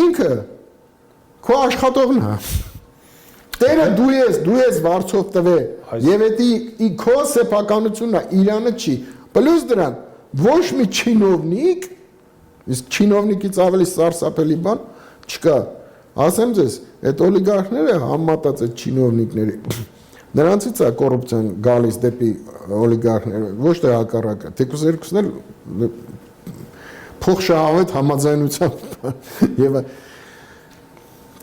ինքը քո աշխատողն է։ Տերը դու ես վարձով տվե, եւ էդի քո սեփականությունն է, Իրանը չի։ Պլյուս դրան ոչ մի չինովնիկ, իսկ չինովնիկից ավելի սարսափելի բան չկա։ Ասեմ ձեզ, այդ օլիգարխները համատած այդ չինովնիկների նրանցից է կոռուպցիան գալիս դեպի օլիգարխները, ոչ թե հակառակը, թեկուզ երկուսն էլ փոխշահավետ համաձայնությամբ եւ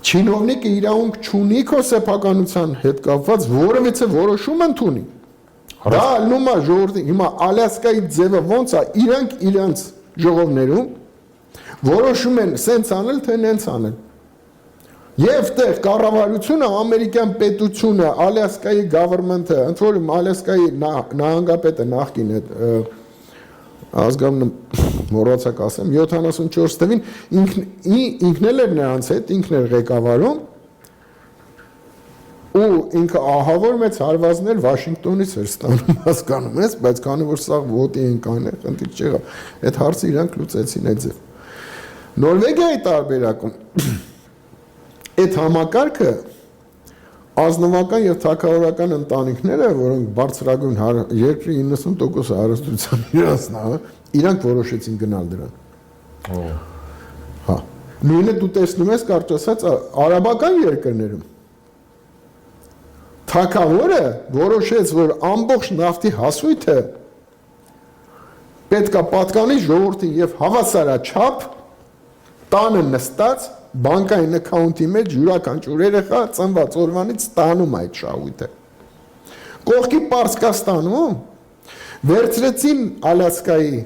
չինովնիկը իրավունք չունի քո սեփականության հետ կապված որևիցե որոշում ընդունի։ Դա ալնում է ժողովրդի, հիմա Ալյասկայի ձևը ոնց է, իրանք իրանց ժողովներում որոշում են սենց անել, թե նենց անել։ Եվ տեղ կառավարությունը, ամերիկյան պետությունը, Ալյասկայի government-ը, ընդ որում Ալյասկայի նահանգապետը նախկին այդ ազգանուն մոռացակ ասեմ 74 թվին ինքն էլ էր նրանց հետ, ինքն էր ղեկավարում ու ինքը ահավոր մեծ հարվածներ Վաշինգտոնից էր ստանում, հասկանում ես, բայց քանի որ սա ոտի են կանել, խնդիր չեղավ, այդ հարցը իրանք լուծեցին այդ ձև։ Նորվեգիայի տարբերակում այդ համակարգը ազնվական եւ թագավորական ընտանիքները, որոնք բարձրագույն երկրի 90% հարստության իրացն է, իրանք որոշեցին գնալ դրան։ Հա։ Նույնը դու տեսնում ես կարճ ասած արաբական երկրներում թագավորը որոշեց, որ ամբողջ նավթի հասույթը պետք է պատկանի ժողովրդին եւ հավասարաչափ տանը նստած բանկային account-ի մեջ յուրաքանչյուր երեխա ծնված օրվանից ստանում այդ շահույթը։ Կողքի Պարսկաստանում վերցրեցին Ալյասկայի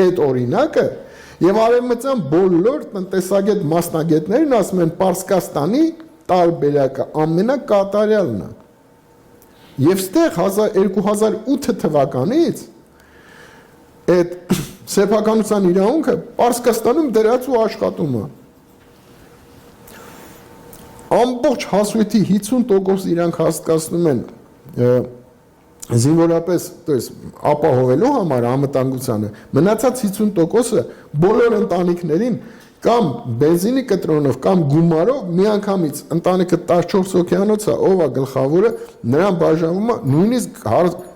այդ օրինակը եւ արևմտյան բոլոր տնտեսագետ մասնագետներն ասում են Պարսկաստանի տարբերակը ամենակատարյալն է։ Եվ ստեղ 2008 թվականից այդ սեփականության իրավունքը Պարսկաստանում դրած ու աշխատում է։ Ամբողջ հասույթի 50% իրանք հասկացնում են զինվորապես, то есть ապահովելու համար անվտանգությանը, մնացած 50%-ը բոլոր ընտանիքներին կամ բենզինի կտրոնով կամ գումարով միանգամից ընտանիքը 14 հոգյանոց է, ով է գլխավորը, նրան բաժանվում է, նույնիսկ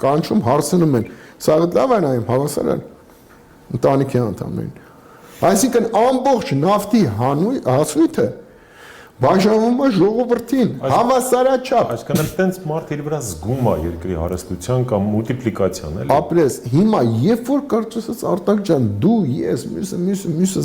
կանչում հարցնում են, սա լավ է նայում հավասար է ընտանիքի անդամներին։ Այսինքն ամբողջ նավթի հասույթը բաժանվում է ժողովրդին, հավասարաչափ։ Այսինքն այդտենց մարդ իր վրա զգում է երկրի հարստության կամ մուլտիպլիկացիան, էլի։ Ապրես, հիմա երբ որ կարծես Արտակ ջան, դու, ես, մյուսը